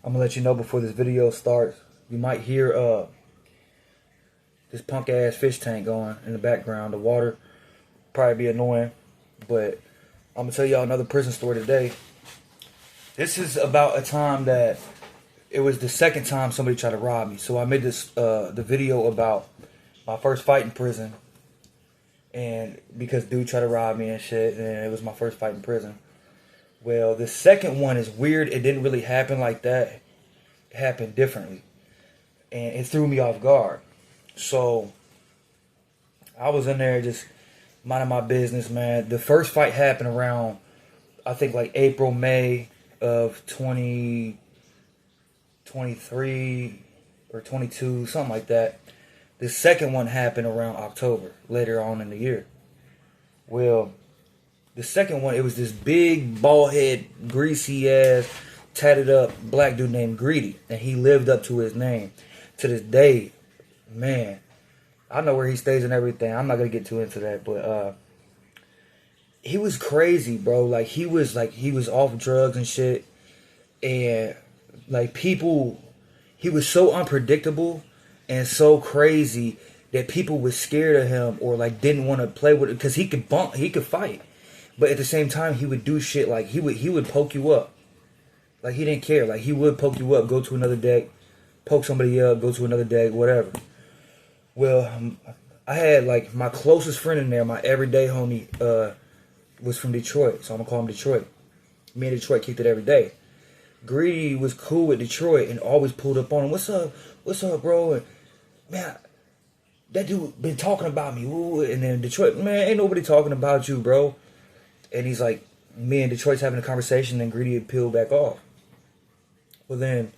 I'm gonna let you know before this video starts. You might hear this punk ass fish tank going in the background. The water probably be annoying, but I'm gonna tell y'all another prison story today. This is about a time that it was the second time somebody tried to rob me. So I made this the video about my first fight in prison, and because dude tried to rob me and shit, and it was my first fight in prison. Well, the second one is weird. It didn't really happen like that. It happened differently, and it threw me off guard. So I was in there just minding my business, man. The first fight happened around, I think, like April, May of 2023 or 22, something like that. The second one happened around October, later on in the year. Well, the second one, it was this big, bald head, greasy ass, tatted up black dude named Greedy. And he lived up to his name. To this day, man, I know where he stays and everything. I'm not going to get too into that. But he was crazy, bro. Like, he was off drugs and shit. And, like, people, he was so unpredictable and so crazy that people was scared of him or, like, didn't want to play with it. Because he could fight. But at the same time, he would do shit like he would poke you up. Like, he didn't care. Like, he would poke you up, go to another deck, poke somebody up, go to another deck, whatever. Well, I had, like, my closest friend in there, my everyday homie, was from Detroit. So I'm going to call him Detroit. Me and Detroit kicked it every day. Greedy was cool with Detroit and always pulled up on him. What's up? What's up, bro? And, man, that dude been talking about me. Ooh. And then Detroit, man, ain't nobody talking about you, bro. And he's like, me and Detroit's having a conversation, and Greedy had peeled back off. Well, then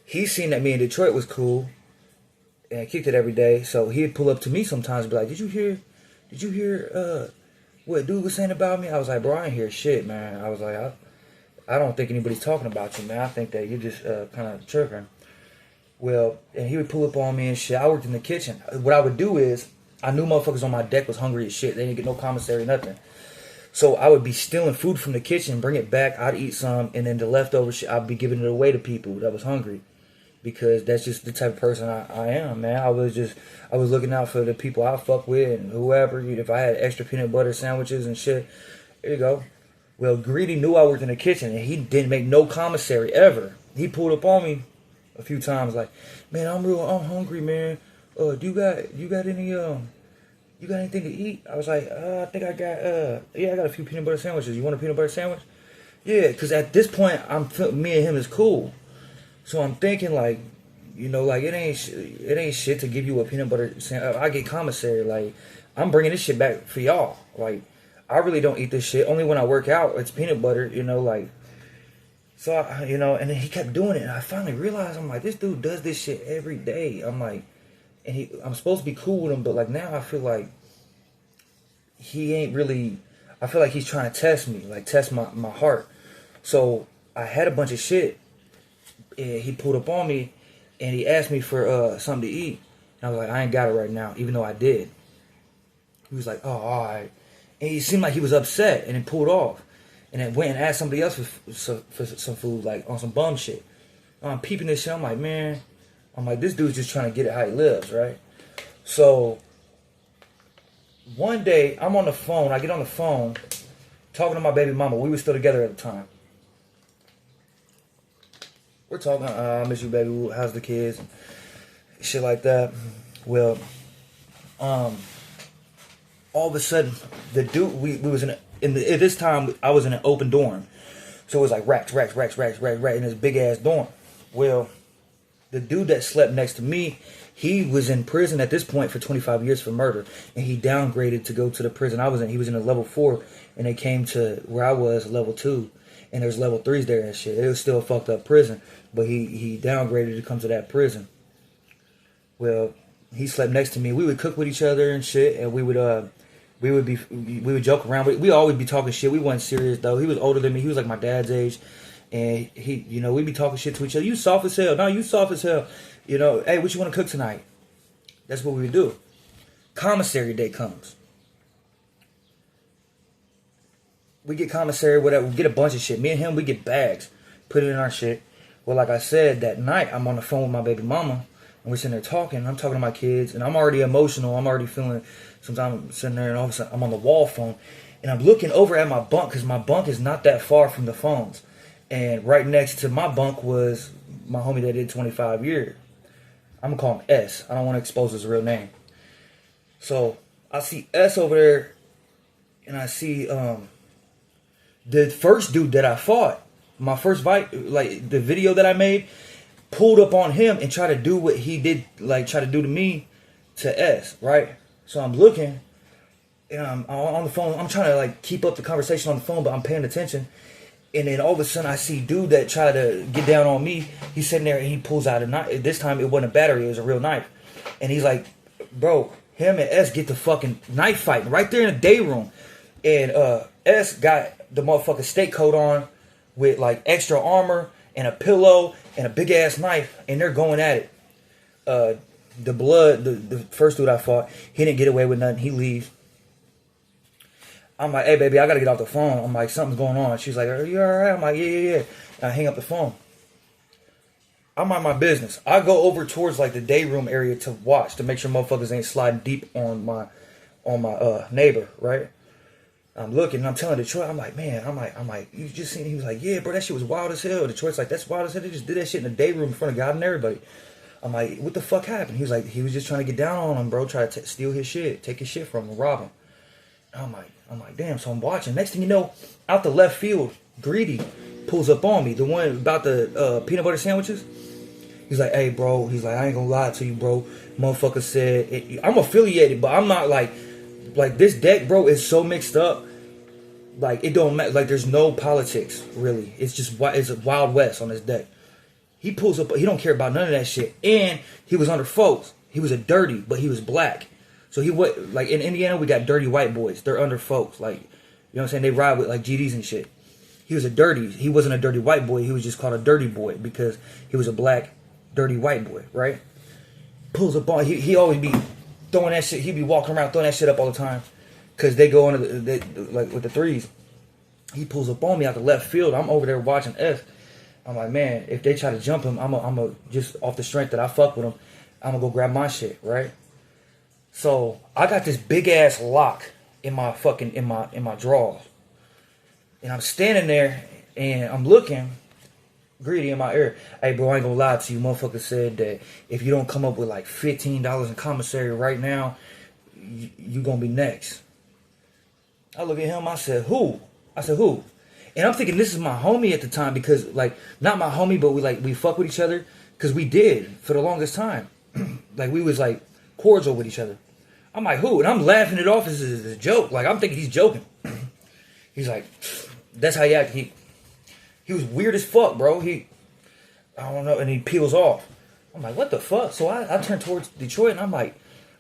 he seen that me and Detroit was cool, and I kicked it every day. So he'd pull up to me sometimes and be like, Did you hear what dude was saying about me? I was like, bro, I ain't hear shit, man. I was like, I don't think anybody's talking about you, man. I think that you're just kind of tripping. Well, and he would pull up on me and shit. I worked in the kitchen. What I would do is, I knew motherfuckers on my deck was hungry as shit. They didn't get no commissary, nothing. So I would be stealing food from the kitchen, bring it back, I'd eat some, and then the leftover shit, I'd be giving it away to people that was hungry. Because that's just the type of person I am, man. I was looking out for the people I fuck with and whoever. If I had extra peanut butter sandwiches and shit, there you go. Well, Greedy knew I worked in the kitchen, and he didn't make no commissary ever. He pulled up on me a few times like, man, I'm hungry, man. You got anything to eat? I was like, I think I got, I got a few peanut butter sandwiches. You want a peanut butter sandwich? Yeah, because at this point, me and him is cool. So I'm thinking, like, like, it ain't shit to give you a peanut butter sandwich. I get commissary. Like, I'm bringing this shit back for y'all. Like, I really don't eat this shit. Only when I work out, it's peanut butter, like. So, and then he kept doing it. And I finally realized, I'm like, this dude does this shit every day. I'm like, and I'm supposed to be cool with him, but, like, now I feel like he ain't really, I feel like he's trying to test me, like, test my heart. So I had a bunch of shit, and he pulled up on me, and he asked me for something to eat. And I was like, I ain't got it right now, even though I did. He was like, oh, all right. And he seemed like he was upset, and then pulled off. And then went and asked somebody else for some food, like, on some bum shit. I'm peeping this shit, I'm like, man, this dude's just trying to get it how he lives, right? So one day, I'm on the phone. I get on the phone talking to my baby mama. We were still together at the time. We're talking, I miss you, baby. How's the kids? And shit like that. Well, all of a sudden, the dude, we was at this time, I was in an open dorm. So it was like racks in this big ass dorm. Well, the dude that slept next to me, he was in prison at this point for 25 years for murder. And he downgraded to go to the prison I was in. He was in a level 4, and they came to where I was, level 2. And there's level 3s there and shit. It was still a fucked up prison. But he downgraded to come to that prison. Well, he slept next to me. We would cook with each other and shit. And we would joke around. We always be talking shit. We wasn't serious, though. He was older than me. He was like my dad's age. And we'd be talking shit to each other. You soft as hell. No, you soft as hell. Hey, what you want to cook tonight? That's what we would do. Commissary day comes. We get commissary, whatever. We get a bunch of shit. Me and him, we get bags. Put it in our shit. Well, like I said, that night I'm on the phone with my baby mama, and we're sitting there talking. I'm talking to my kids, and I'm already emotional. I'm already feeling. Sometimes I'm sitting there, and all of a sudden I'm on the wall phone, and I'm looking over at my bunk because my bunk is not that far from the phones, and right next to my bunk was my homie that did 25 years. I'm gonna call him S. I don't want to expose his real name. So I see S over there, and I see the first dude that I fought, my first fight, like the video that I made, pulled up on him and tried to do what he did, like try to do to me, to S, right? So I'm looking, and I'm on the phone. I'm trying to like keep up the conversation on the phone, but I'm paying attention. And then all of a sudden I see dude that tried to get down on me. He's sitting there and he pulls out a knife. This time it wasn't a battery, it was a real knife. And he's like, bro, him and S get the fucking knife fighting right there in the day room. And S got the motherfucking steak coat on with like extra armor and a pillow and a big ass knife, and they're going at it. The first dude I fought, he didn't get away with nothing. He leaves. I'm like, hey baby, I gotta get off the phone. I'm like, something's going on. She's like, are you alright? I'm like, yeah. And I hang up the phone. I'm on my business. I go over towards like the day room area to watch, to make sure motherfuckers ain't sliding deep on my neighbor, right? I'm looking and I'm telling Detroit, I'm like, you just seen it? He was like, yeah, bro, that shit was wild as hell. Detroit's like, that's wild as hell. They just did that shit in the day room in front of God and everybody. I'm like, what the fuck happened? He was like, he was just trying to get down on him, bro, try to steal his shit, take his shit from him, rob him. I'm like, damn. So I'm watching. Next thing you know, out the left field, Greedy pulls up on me. The one about the peanut butter sandwiches. He's like, hey, bro. He's like, I ain't gonna lie to you, bro. Motherfucker said, I'm affiliated, but I'm not like this deck, bro, is so mixed up. Like, it don't matter. Like, there's no politics, really. It's just, it's a Wild West on this deck. He pulls up, he don't care about none of that shit. And he was under folks. He was a dirty, but he was black. So he was, like, in Indiana, we got dirty white boys. They're under folks. Like, you know what I'm saying? They ride with, like, GDs and shit. He was a dirty. He wasn't a dirty white boy. He was just called a dirty boy because he was a black, dirty white boy, right? Pulls up on, he always be throwing that shit. He be walking around throwing that shit up all the time because they go into, like, with the threes. He pulls up on me out the left field. I'm over there watching S. I'm like, man, if they try to jump him, I'm a just off the strength that I fuck with him, I'm going to go grab my shit, right? So I got this big ass lock in my fucking in my drawers, and I'm standing there and I'm looking, Greedy in my ear. Hey bro, I ain't gonna lie to you. Motherfucker said that if you don't come up with like $15 in commissary right now, you gonna be next. I look at him. I said who? And I'm thinking this is my homie at the time because like not my homie, but we fuck with each other because we did for the longest time. Like we was like cordial with each other. I'm like, who? And I'm laughing it off as a joke. Like, I'm thinking he's joking. He's like, that's how he acted. He was weird as fuck, bro. I don't know, and he peels off. I'm like, what the fuck? So I turn towards Detroit, and I'm like,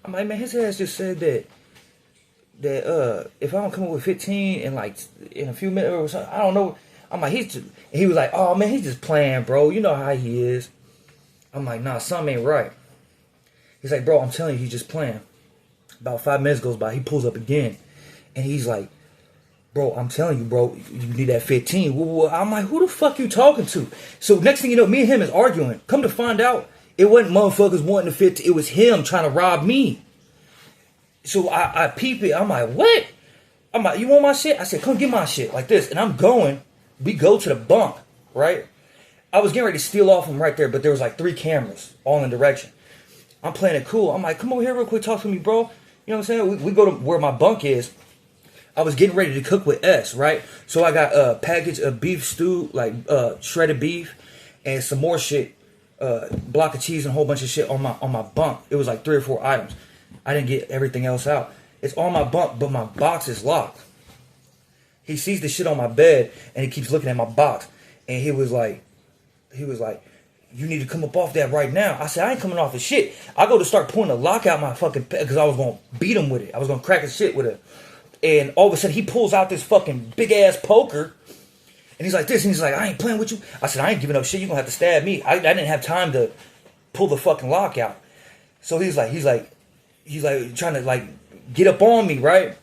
man, his ass just said that if I don't come up with 15 in like in a few minutes or something, I don't know. I'm like, he was like, oh man, he's just playing, bro. You know how he is. I'm like, nah, something ain't right. He's like, bro, I'm telling you, he's just playing. About 5 minutes goes by, he pulls up again, and he's like, bro, I'm telling you, bro, you need that 15. Well, I'm like, who the fuck you talking to? So next thing you know, me and him is arguing. Come to find out, it wasn't motherfuckers wanting the 15. It was him trying to rob me. So I peep it. I'm like, what? I'm like, you want my shit? I said, come get my shit like this. And I'm going. We go to the bunk, right? I was getting ready to steal off him right there, but there was like 3 cameras all in direction. I'm playing it cool. I'm like, come over here real quick, talk to me, bro. You know what I'm saying? We go to where my bunk is. I was getting ready to cook with S, right? So I got a package of beef stew, like shredded beef, and some more shit, block of cheese and a whole bunch of shit on my bunk. It was like 3 or 4 items. I didn't get everything else out. It's on my bunk, but my box is locked. He sees the shit on my bed, and he keeps looking at my box. And he was like, you need to come up off that right now. I said, I ain't coming off the shit. I go to start pulling the lock out my fucking pet because I was going to beat him with it. I was going to crack his shit with it. And all of a sudden, he pulls out this fucking big-ass poker. And he's like this. And he's like, I ain't playing with you. I said, I ain't giving up shit. You're going to have to stab me. I didn't have time to pull the fucking lock out. So he's like trying to like get up on me, right?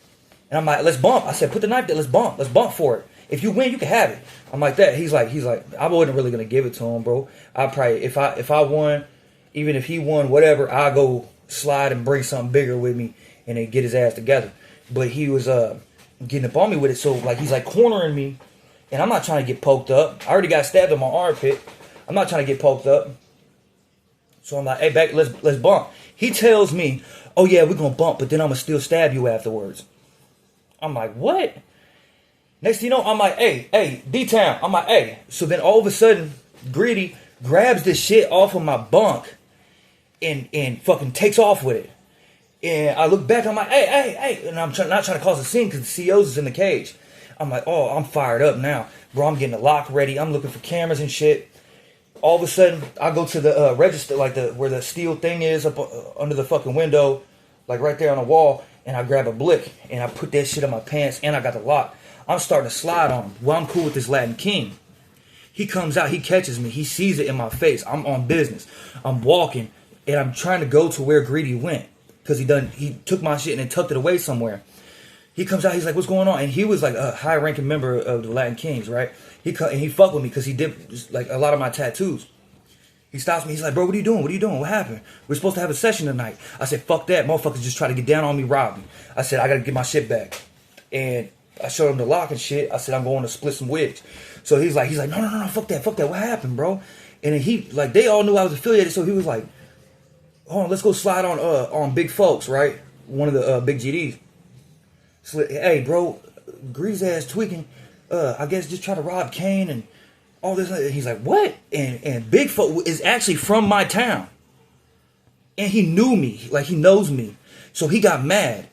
And I'm like, let's bump. I said, put the knife there. Let's bump for it. If you win, you can have it. I'm like that. He's like, I wasn't really gonna give it to him, bro. I probably if I won, even if he won, whatever, I'll go slide and bring something bigger with me and then get his ass together. But he was getting up on me with it, so like he's like cornering me, and I'm not trying to get poked up. I already got stabbed in my armpit. I'm not trying to get poked up. So I'm like, hey, back, let's bump. He tells me, oh yeah, we're gonna bump, but then I'm gonna still stab you afterwards. I'm like, what? Next thing you know, I'm like, hey, D-Town. I'm like, hey. So then all of a sudden, Greedy grabs this shit off of my bunk and fucking takes off with it. And I look back, I'm like, hey. And I'm not trying to cause a scene because the CO's is in the cage. I'm like, oh, I'm fired up now. Bro, I'm getting the lock ready. I'm looking for cameras and shit. All of a sudden, I go to the register, like where the steel thing is up under the fucking window, like right there on the wall, and I grab a blick, and I put that shit in my pants, and I got the lock. I'm starting to slide on him. Well, I'm cool with this Latin King. He comes out, he catches me, he sees it in my face. I'm on business. I'm walking, and I'm trying to go to where Greedy went, because he took my shit and then tucked it away somewhere. He comes out, he's like, what's going on? And he was like a high-ranking member of the Latin Kings, right? He fucked with me because he did like a lot of my tattoos. He stops me, he's like, bro, what are you doing? What happened? We're supposed to have a session tonight. I said, fuck that, motherfuckers just try to get down on me, rob me. I said, I gotta get my shit back. And I showed him the lock and shit. I said, I'm going to split some wigs. So he's like, no, fuck that. What happened, bro? And then he, like, they all knew I was affiliated, so he was like, hold on, let's go slide on Big Folks, right? One of the Big GDs. So, hey, bro, Greasy's ass tweaking. I guess just try to rob Kane and all this. And he's like, what? And Big Folk is actually from my town. And he knew me, like he knows me. So he got mad.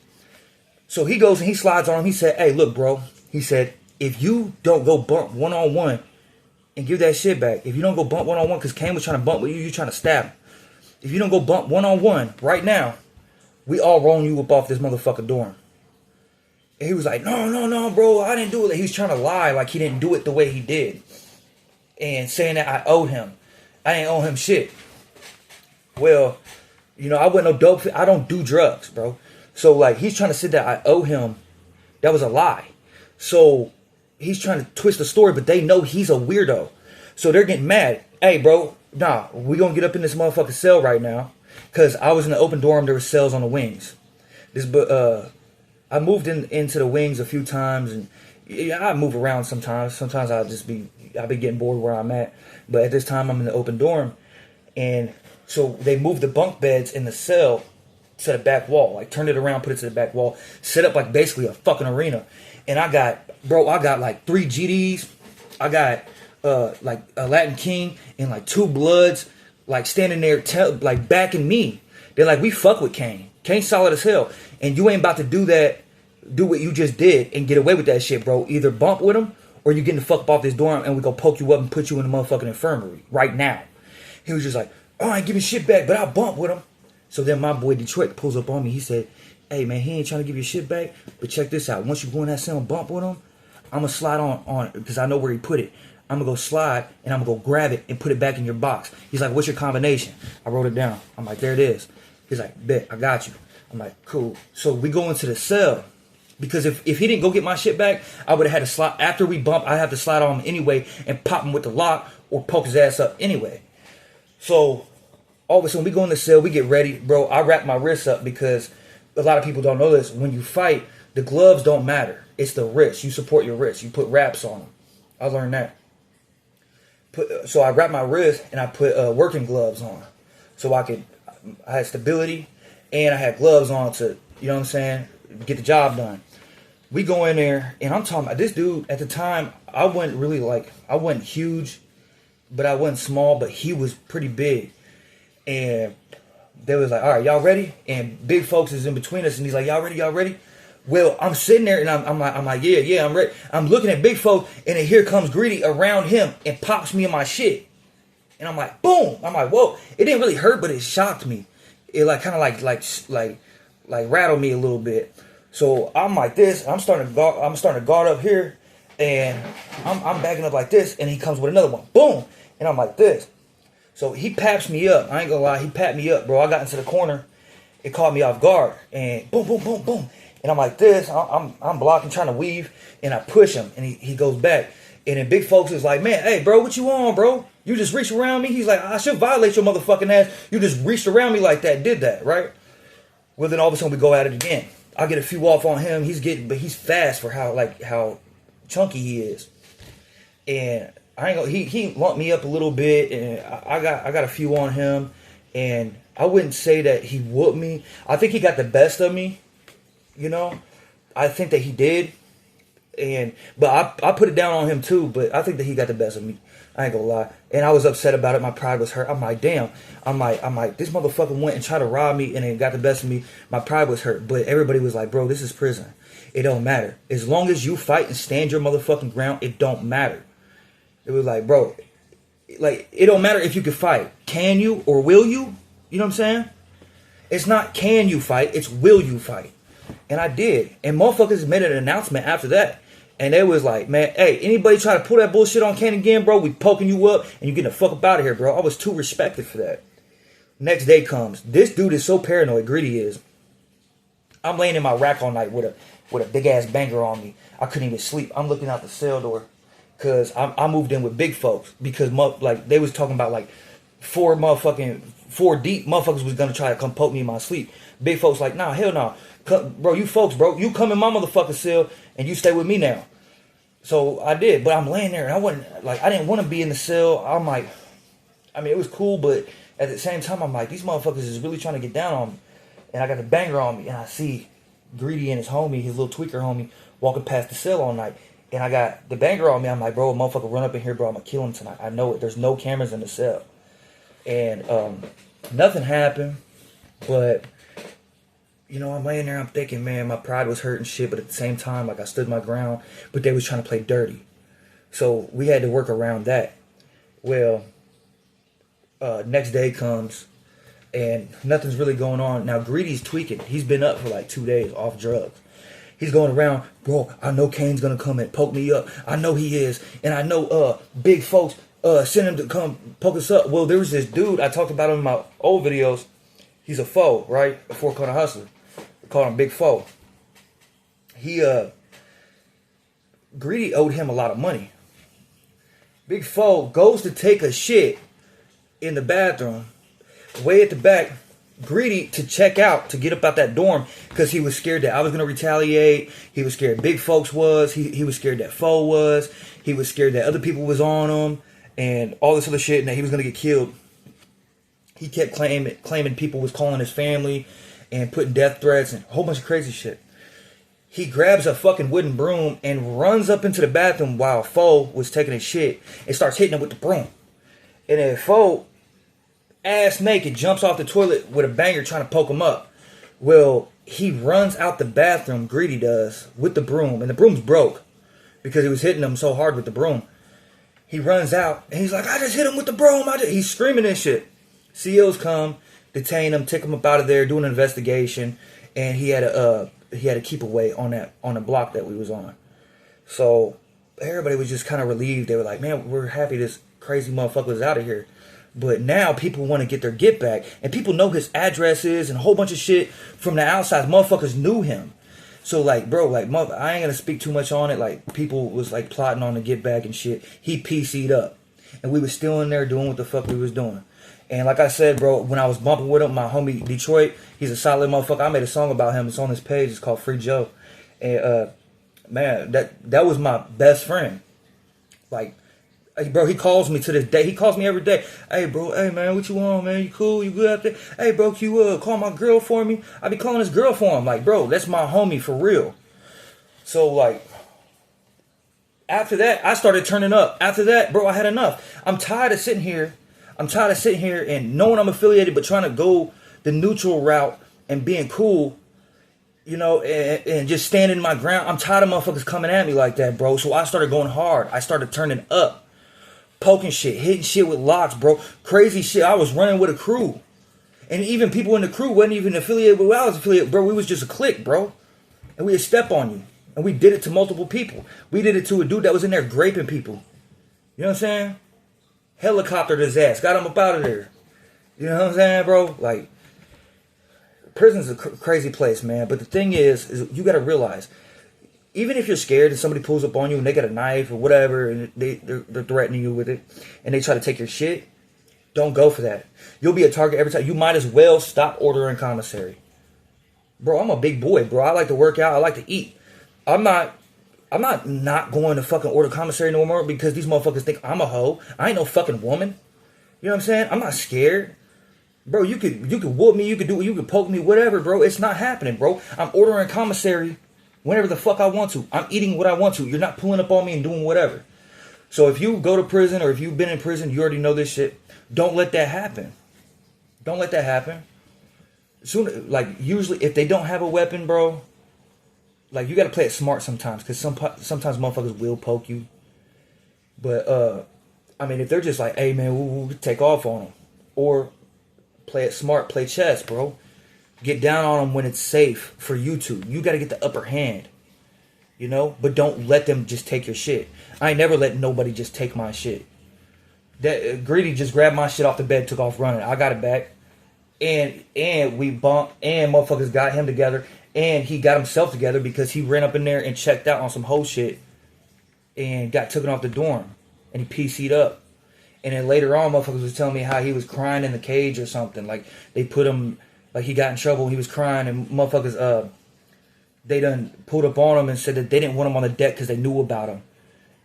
So he goes and he slides on him. He said, hey, look, bro. He said, if you don't go bump one-on-one and give that shit back, if you don't go bump one-on-one, because Kane was trying to bump with you, you're trying to stab him. If you don't go bump one-on-one right now, we all rolling you up off this motherfucker dorm. And he was like, no, bro, I didn't do it. He was trying to lie like he didn't do it the way he did. And saying that I owed him. I didn't owe him shit. Well, you know, I wasn't no dope. I don't do drugs, bro. So, like, he's trying to say that I owe him. That was a lie. So, he's trying to twist the story, but they know he's a weirdo. So, they're getting mad. Hey, bro, nah, we gonna get up in this motherfucking cell right now. Because I was in the open dorm, there were cells on the wings. I moved into the wings a few times, and yeah, I move around sometimes. Sometimes I'll be getting bored where I'm at. But at this time, I'm in the open dorm. And so, they moved the bunk beds in the cell to the back wall, like turned it around, put it to the back wall, set up like basically a fucking arena. And I got like 3 GDs. I got like a Latin King and like 2 Bloods, like standing there, like backing me. They're like, we fuck with Kane. Kane's solid as hell, and you ain't about to do what you just did and get away with that shit, bro. Either bump with him or you getting the fuck up off this dorm, and we gonna poke you up and put you in the motherfucking infirmary right now. He was just like, oh, I ain't giving shit back, but I'll bump with him. So then my boy Detroit pulls up on me. He said, hey, man, he ain't trying to give you shit back, but check this out. Once you go in that cell and bump with him, I'm going to slide on because I know where he put it. I'm going to go slide, and I'm going to go grab it and put it back in your box. He's like, what's your combination? I wrote it down. I'm like, there it is. He's like, bet, I got you. I'm like, cool. So we go into the cell. Because if he didn't go get my shit back, I would have had to slide. After we bump, I have to slide on him anyway and pop him with the lock or poke his ass up anyway. So all of a sudden, we go in the cell, we get ready. Bro, I wrap my wrists up because a lot of people don't know this. When you fight, the gloves don't matter. It's the wrist. You support your wrist. You put wraps on them. I learned that. So I wrap my wrist and I put working gloves on. So I had stability and I had gloves on to, you know what I'm saying, get the job done. We go in there and I'm talking about this dude at the time. I wasn't huge, but I wasn't small, but he was pretty big. And they was like, all right, y'all ready? And Big Folks is in between us, and he's like, y'all ready? Well, I'm sitting there, and I'm like, yeah, I'm ready. I'm looking at Big Folks, and then here comes Greedy around him and pops me in my shit. And I'm like, boom. I'm like, whoa. It didn't really hurt, but it shocked me. It like kind of like rattled me a little bit. So I'm like this. I'm starting to guard up here, and I'm backing up like this, and he comes with another one. Boom. And I'm like this. So he paps me up. I ain't gonna lie, he papped me up, bro. I got into the corner. It caught me off guard. And boom, boom, boom, boom. And I'm like this. I'm blocking, trying to weave, and I push him, and he goes back. And then big folks is like, man, hey, bro, what you on, bro? You just reached around me? He's like, I should violate your motherfucking ass. You just reached around me like that, did that, right? Well, then all of a sudden we go at it again. I get a few off on him. But he's fast for how chunky he is. And I ain't gonna, he lumped me up a little bit, and I got a few on him. And I wouldn't say that he whooped me. I think he got the best of me, you know. I think that he did. But I put it down on him too, but I think that he got the best of me. I ain't gonna lie. And I was upset about it. My pride was hurt. I'm like, damn. I'm like, this motherfucker went and tried to rob me and then got the best of me. My pride was hurt. But everybody was like, bro, this is prison. It don't matter. As long as you fight and stand your motherfucking ground, it don't matter. It was like, bro, like, it don't matter if you can fight. Can you or will you? You know what I'm saying? It's not can you fight, it's will you fight. And I did. And motherfuckers made an announcement after that. And they was like, man, hey, anybody try to pull that bullshit on Ken again, bro, we poking you up and you getting the fuck up out of here, bro. I was too respected for that. Next day comes. This dude is so paranoid, Greedy is. I'm laying in my rack all night with a big ass banger on me. I couldn't even sleep. I'm looking out the cell door because I moved in with big folks because like they was talking about like 4 deep motherfuckers was gonna try to come poke me in my sleep. Big folks like, nah, hell no. Bro, you folks, bro, you come in my motherfucking cell and you stay with me now. So I did, but I'm laying there and I didn't want to be in the cell. I'm like, I mean, it was cool, but at the same time, I'm like, these motherfuckers is really trying to get down on me. And I got the banger on me, and I see Greedy and his homie, his little tweaker homie, walking past the cell all night. And I got the banger on me. I'm like, bro, a motherfucker run up in here, bro, I'm gonna kill him tonight. I know it. There's no cameras in the cell. And nothing happened, but you know, I'm laying there, I'm thinking, man, my pride was hurt and shit, but at the same time, like, I stood my ground, but they was trying to play dirty. So we had to work around that. Well, next day comes, and nothing's really going on. Now, Greedy's tweaking. He's been up for like 2 days off drugs. He's going around, bro, I know Kane's gonna come and poke me up. I know he is. And I know big folks sent him to come poke us up. Well, there was this dude, I talked about him in my old videos. He's a foe, right? A four-corner hustler. We call him Big Foe. Greedy owed him a lot of money. Big Foe goes to take a shit in the bathroom, way at the back. Greedy to check out, to get up out that dorm, because he was scared that I was going to retaliate. He was scared Big Folks was. He was scared that Foe was. He was scared that other people was on him and all this other shit, and that he was going to get killed. He kept claiming people was calling his family and putting death threats and a whole bunch of crazy shit. He grabs a fucking wooden broom and runs up into the bathroom while Foe was taking a shit and starts hitting him with the broom. And then Foe, ass naked, jumps off the toilet with a banger trying to poke him up. Well, he runs out the bathroom, Greedy does, with the broom. And the broom's broke because he was hitting him so hard with the broom. He runs out and he's like, I just hit him with the broom. He's screaming and shit. CEOs come, detain him, take him up out of there, do an investigation, and he had a keep away on the block that we was on. So everybody was just kind of relieved. They were like, man, we're happy this crazy motherfucker is out of here. But now people want to get their get back, and people know his addresses and a whole bunch of shit from the outside. Motherfuckers knew him. So like, bro, like, I ain't gonna speak too much on it. Like, people was like plotting on the get back and shit. He PC'd up, and we was still in there doing what the fuck we was doing. And like I said, bro, when I was bumping with him, my homie Detroit, he's a solid motherfucker. I made a song about him. It's on his page. It's called Free Joe. And man, that was my best friend. Like, hey, bro, he calls me to this day. He calls me every day. Hey, bro, hey, man, what you want, man? You cool? You good out there? Hey, bro, can you call my girl for me? I be calling his girl for him. Like, bro, that's my homie for real. So, like, after that, I started turning up. After that, bro, I had enough. I'm tired of sitting here and knowing I'm affiliated, but trying to go the neutral route and being cool, you know, and just standing my ground. I'm tired of motherfuckers coming at me like that, bro. So I started going hard. I started turning up, poking shit, hitting shit with locks, bro. Crazy shit. I was running with a crew. And even people in the crew wasn't even affiliated with who I was affiliated, bro. We was just a clique, bro. And we'd step on you. And we did it to multiple people. We did it to a dude that was in there graping people. You know what I'm saying? Helicoptered his ass. Got him up out of there. You know what I'm saying, bro? Like, prison's a crazy place, man. But the thing is you got to realize, even if you're scared and somebody pulls up on you and they got a knife or whatever and they're threatening you with it and they try to take your shit, don't go for that. You'll be a target every time. You might as well stop ordering commissary. Bro, I'm a big boy, bro. I like to work out. I like to eat. I'm not going to fucking order commissary no more because these motherfuckers think I'm a hoe. I ain't no fucking woman. You know what I'm saying? I'm not scared. Bro, you could whoop me, you could poke me, whatever, bro. It's not happening, bro. I'm ordering commissary whenever the fuck I want to. I'm eating what I want to. You're not pulling up on me and doing whatever. So if you go to prison or if you've been in prison, you already know this shit. Don't let that happen. Don't let that happen. Soon, like, usually if they don't have a weapon, bro, like, you gotta play it smart sometimes, because sometimes motherfuckers will poke you. But I mean, if they're just like, hey man, we'll take off on them, or play it smart, play chess, bro. Get down on them when it's safe for you to. You gotta get the upper hand, you know. But don't let them just take your shit. I ain't never let nobody just take my shit. That Greedy just grabbed my shit off the bed, took off running. I got it back, and we bumped, and motherfuckers got him together, and he got himself together because he ran up in there and checked out on some whole shit, and got taken off the dorm, and he PC'd up, and then later on, motherfuckers was telling me how he was crying in the cage or something. Like they put him, like he got in trouble, he was crying, and motherfuckers they done pulled up on him and said that they didn't want him on the deck because they knew about him.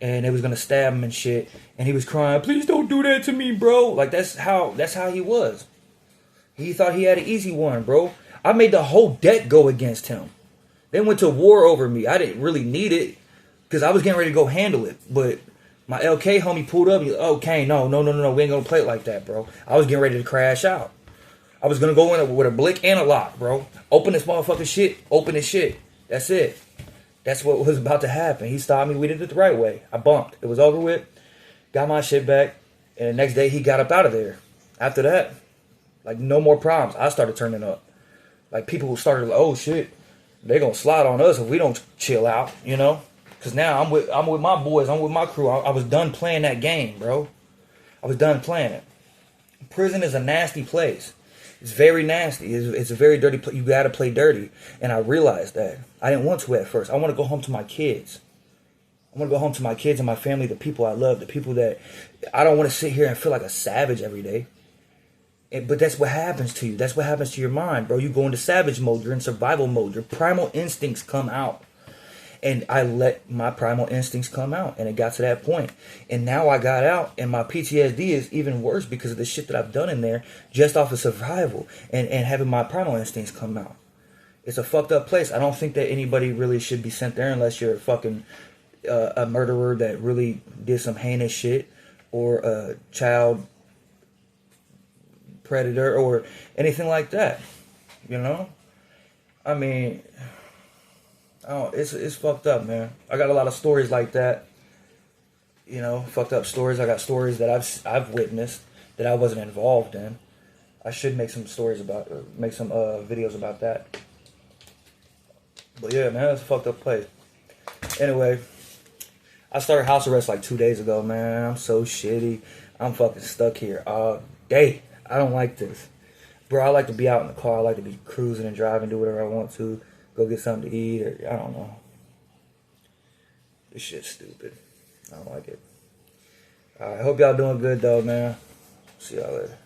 And they was gonna stab him and shit, and he was crying, "Please don't do that to me, bro." Like that's how he was. He thought he had an easy one, bro. I made the whole deck go against him. They went to war over me. I didn't really need it because I was getting ready to go handle it. But my LK homie pulled up. He's like, "Okay, no, we ain't gonna play it like that, bro." I was getting ready to crash out. I was gonna go in with a blick and a lock, bro. Open this motherfucking shit. Open this shit. That's it. That's what was about to happen. He stopped me. We did it the right way. I bumped. It was over with. Got my shit back. And the next day, he got up out of there. After that, like, no more problems. I started turning up. Like, people started like, oh, shit. They gonna slide on us if we don't chill out, you know? Because now I'm with my boys. I'm with my crew. I was done playing that game, bro. I was done playing it. Prison is a nasty place. It's very nasty. It's a very dirty place. You got to play dirty. And I realized that. I didn't want to at first. I want to go home to my kids. I want to go home to my kids and my family, the people I love, the people that... I don't want to sit here and feel like a savage every day. But that's what happens to you. That's what happens to your mind, bro. You go into savage mode. You're in survival mode. Your primal instincts come out. And I let my primal instincts come out. And it got to that point. And now I got out. And my PTSD is even worse because of the shit that I've done in there. Just off of survival. And having my primal instincts come out. It's a fucked up place. I don't think that anybody really should be sent there unless you're a fucking a murderer that really did some heinous shit. Or a child predator. Or anything like that. You know? I mean... Oh, it's fucked up, man. I got a lot of stories like that. You know, fucked up stories. I got stories that I've witnessed that I wasn't involved in. I should make some stories about, make some videos about that. But yeah, man, it's a fucked up place. Anyway, I started house arrest like 2 days ago, man. I'm so shitty. I'm fucking stuck here all day. I don't like this, bro. I like to be out in the car. I like to be cruising and driving, do whatever I want to. Go get something to eat, or I don't know. This shit's stupid. I don't like it. Alright, hope y'all doing good though, man. See y'all later.